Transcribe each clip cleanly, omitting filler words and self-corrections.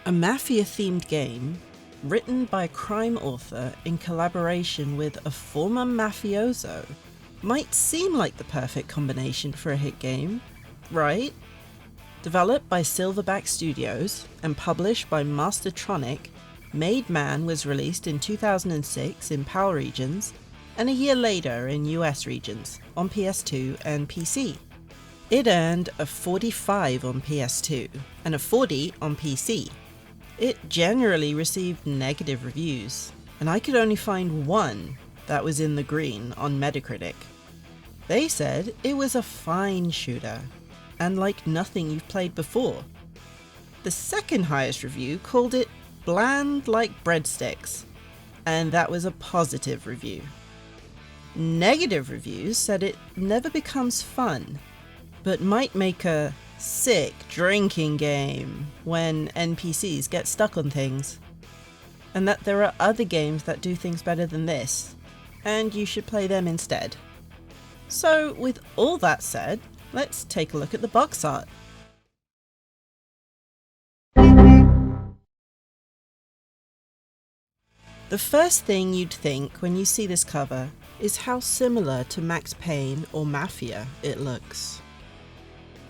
A mafia-themed game written by a crime author in collaboration with a former mafioso might seem like the perfect combination for a hit game, right? Developed by Silverback Studios and published by Mastertronic, Made Man was released in 2006 in PAL regions and a year later in US regions on PS2 and PC. It earned a 45 on PS2 and a 40 on PC. It generally received negative reviews, and I could only find one that was in the green on Metacritic. They said it was a fine shooter, and like nothing you've played before. The second highest review called it bland like breadsticks, and that was a positive review. Negative reviews said it never becomes fun, but might make a sick drinking game when NPCs get stuck on things, and that there are other games that do things better than this, and you should play them instead. So with all that said, let's take a look at the box art. The first thing you'd think when you see this cover is how similar to Max Payne or Mafia it looks.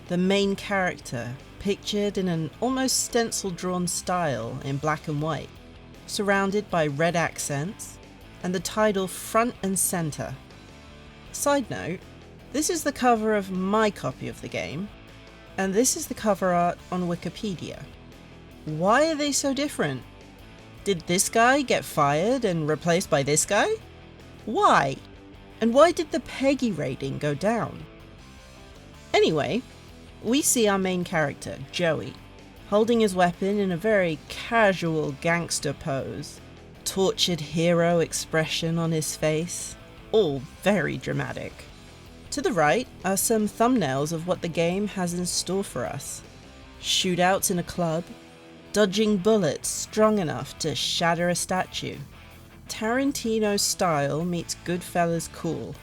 The main character, pictured in an almost stencil-drawn style in black and white, surrounded by red accents, and the title front and center. Side note, this is the cover of my copy of the game, and this is the cover art on Wikipedia. Why are they so different? Did this guy get fired and replaced by this guy? Why? And why did the Peggy rating go down? Anyway, we see our main character, Joey, holding his weapon in a very casual gangster pose, tortured hero expression on his face, all very dramatic. To the right are some thumbnails of what the game has in store for us. Shootouts in a club, dodging bullets strong enough to shatter a statue. Tarantino style meets Goodfellas cool.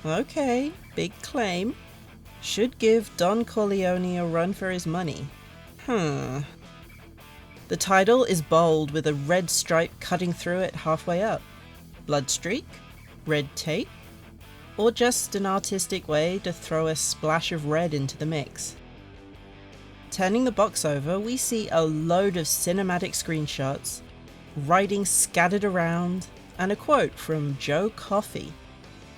Okay, big claim. Should give Don Corleone a run for his money. The title is bold with a red stripe cutting through it halfway up. Bloodstreak? Red tape? Or just an artistic way to throw a splash of red into the mix. Turning the box over, we see a load of cinematic screenshots, writing scattered around, and a quote from Joe Coffey,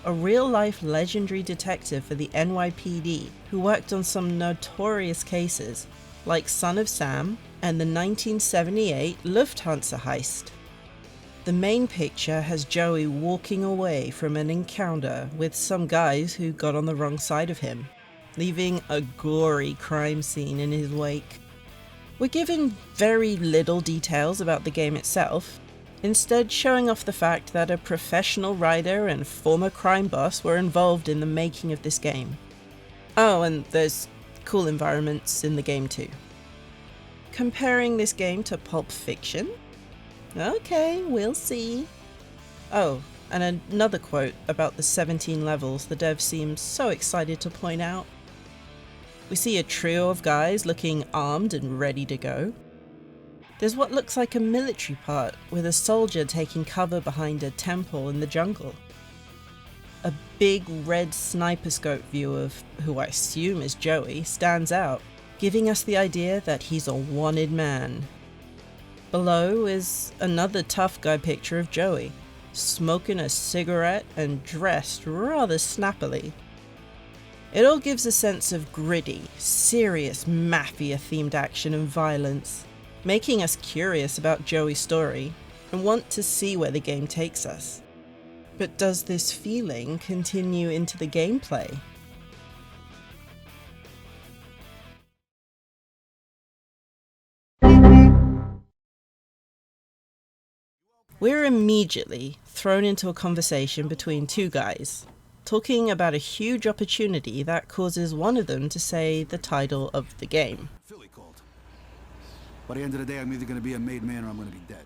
a real-life legendary detective for the NYPD who worked on some notorious cases like Son of Sam and the 1978 Lufthansa heist. The main picture has Joey walking away from an encounter with some guys who got on the wrong side of him, leaving a gory crime scene in his wake. We're given very little details about the game itself, instead showing off the fact that a professional writer and former crime boss were involved in the making of this game. Oh, and there's cool environments in the game too. Comparing this game to Pulp Fiction? Okay, we'll see. Oh, and another quote about the 17 levels the dev seems so excited to point out. We see a trio of guys looking armed and ready to go. There's what looks like a military part with a soldier taking cover behind a temple in the jungle. A big red sniper scope view of who I assume is Joey stands out, giving us the idea that he's a wanted man. Below is another tough guy picture of Joey, smoking a cigarette and dressed rather snappily. It all gives a sense of gritty, serious mafia-themed action and violence, making us curious about Joey's story and want to see where the game takes us. But does this feeling continue into the gameplay? We're immediately thrown into a conversation between two guys, talking about a huge opportunity that causes one of them to say the title of the game. Philly called. By the end of the day, I'm either going to be a made man or I'm going to be dead.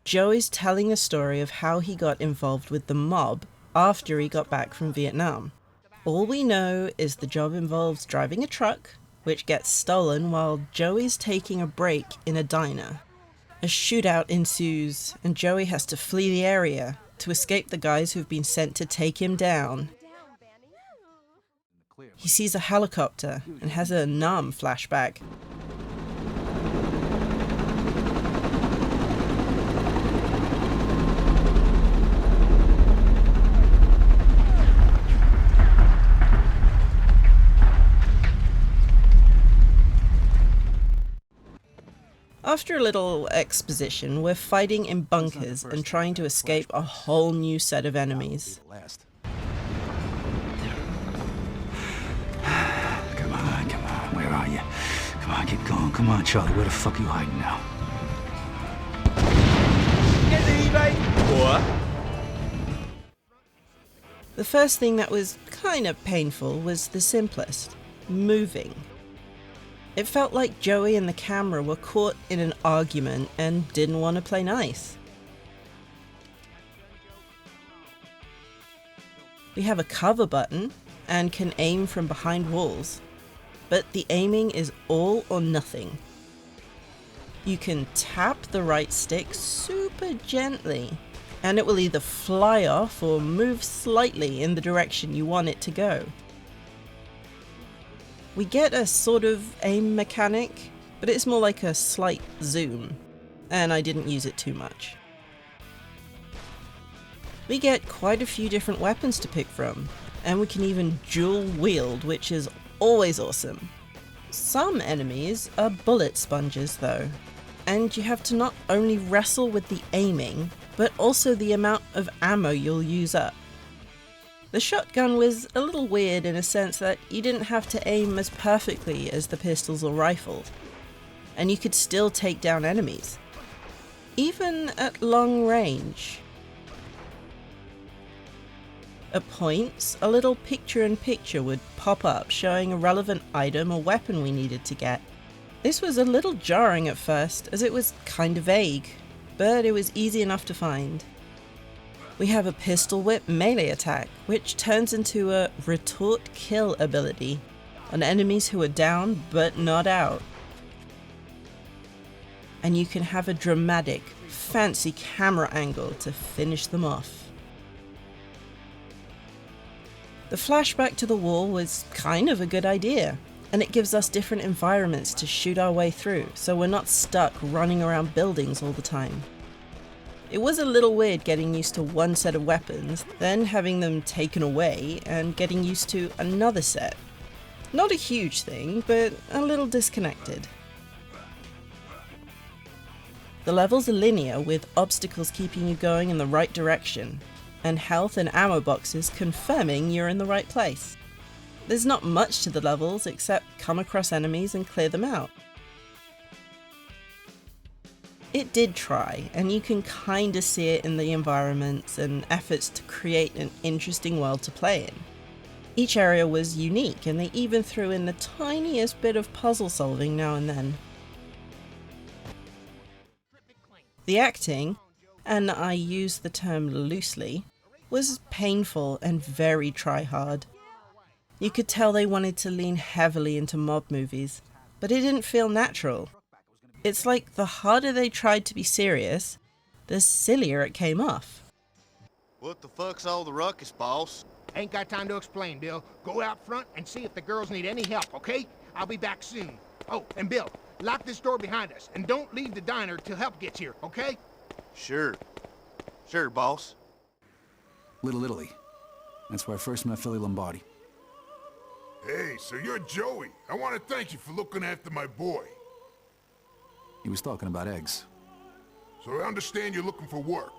Joey's telling the story of how he got involved with the mob after he got back from Vietnam. All we know is the job involves driving a truck which gets stolen while Joey's taking a break in a diner. A shootout ensues, and Joey has to flee the area to escape the guys who've been sent to take him down. He sees a helicopter and has a Nam flashback. After a little exposition, we're fighting in bunkers and trying to escape a whole new set of enemies. Come on, where are you? Come on, get going. Come on, Charlie, where the fuck are you hiding now? The first thing that was kind of painful was the simplest: moving. It felt like Joey and the camera were caught in an argument and didn't want to play nice. We have a cover button and can aim from behind walls, but the aiming is all or nothing. You can tap the right stick super gently, and it will either fly off or move slightly in the direction you want it to go. We get a sort of aim mechanic, but it's more like a slight zoom, and I didn't use it too much. We get quite a few different weapons to pick from, and we can even dual wield, which is always awesome. Some enemies are bullet sponges though, and you have to not only wrestle with the aiming, but also the amount of ammo you'll use up. The shotgun was a little weird in a sense that you didn't have to aim as perfectly as the pistols or rifles, and you could still take down enemies, even at long range. At points, a little picture-in-picture would pop up showing a relevant item or weapon we needed to get. This was a little jarring at first, as it was kind of vague, but it was easy enough to find. We have a pistol whip melee attack, which turns into a retort kill ability on enemies who are down but not out. And you can have a dramatic, fancy camera angle to finish them off. The flashback to the wall was kind of a good idea, and it gives us different environments to shoot our way through, so we're not stuck running around buildings all the time. It was a little weird getting used to one set of weapons, then having them taken away and getting used to another set. Not a huge thing, but a little disconnected. The levels are linear, with obstacles keeping you going in the right direction, and health and ammo boxes confirming you're in the right place. There's not much to the levels except come across enemies and clear them out. It did try, and you can kinda see it in the environments and efforts to create an interesting world to play in. Each area was unique, and they even threw in the tiniest bit of puzzle solving now and then. The acting, and I use the term loosely, was painful and very try-hard. You could tell they wanted to lean heavily into mob movies, but it didn't feel natural. It's like the harder they tried to be serious, the sillier it came off. What the fuck's all the ruckus, boss? Ain't got time to explain, Bill. Go out front and see if the girls need any help, okay? I'll be back soon. Oh, and Bill, lock this door behind us, and don't leave the diner till help gets here, okay? Sure. Sure, boss. Little Italy. That's where I first met Philly Lombardi. Hey, so you're Joey. I want to thank you for looking after my boy. He was talking about eggs. So I understand you're looking for work.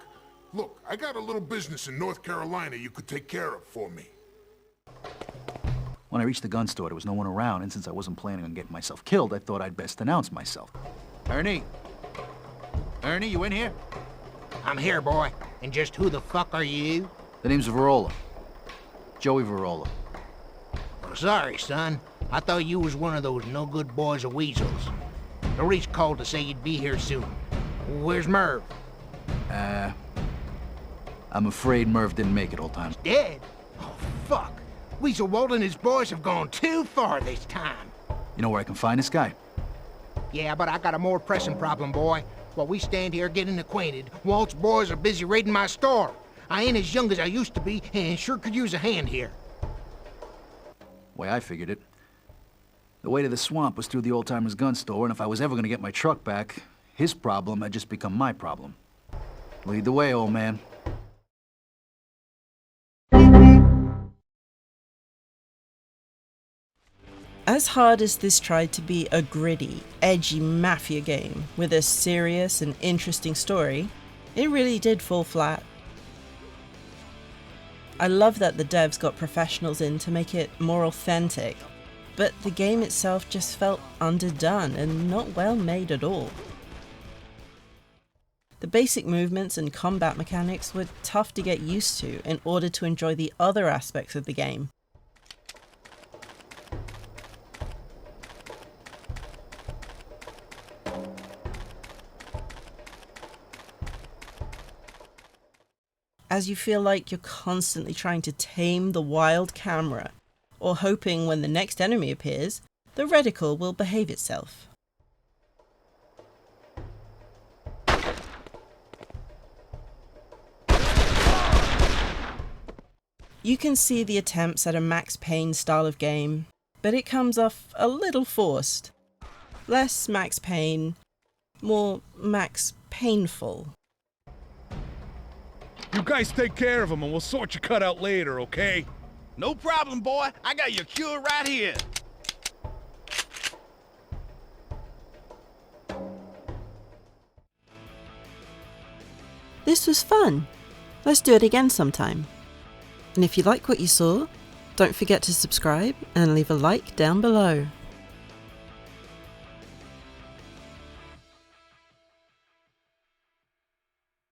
Look, I got a little business in North Carolina you could take care of for me. When I reached the gun store, there was no one around, and since I wasn't planning on getting myself killed, I thought I'd best announce myself. Ernie? Ernie, you in here? I'm here, boy. And just who the fuck are you? The name's Verola. Joey Verola. Well, sorry, son. I thought you was one of those no-good boys or weasels. Maurice called to say you'd be here soon. Where's Merv? I'm afraid Merv didn't make it, old time. Dead? Oh, fuck. Weasel Walt and his boys have gone too far this time. You know where I can find this guy? Yeah, but I got a more pressing problem, boy. While we stand here getting acquainted, Walt's boys are busy raiding my store. I ain't as young as I used to be, and sure could use a hand here. Way I figured it. The way to the swamp was through the old-timers gun store, and if I was ever gonna get my truck back, his problem had just become my problem. Lead the way, old man. As hard as this tried to be a gritty, edgy mafia game with a serious and interesting story, it really did fall flat. I love that the devs got professionals in to make it more authentic, but the game itself just felt underdone and not well made at all. The basic movements and combat mechanics were tough to get used to in order to enjoy the other aspects of the game. As you feel like you're constantly trying to tame the wild camera, or hoping when the next enemy appears, the reticle will behave itself. You can see the attempts at a Max Payne style of game, but it comes off a little forced. Less Max Payne, more Max Painful. You guys take care of him and we'll sort your cut out later, okay? No problem, boy. I got your cure right here. This was fun. Let's do it again sometime. And if you like what you saw, don't forget to subscribe and leave a like down below.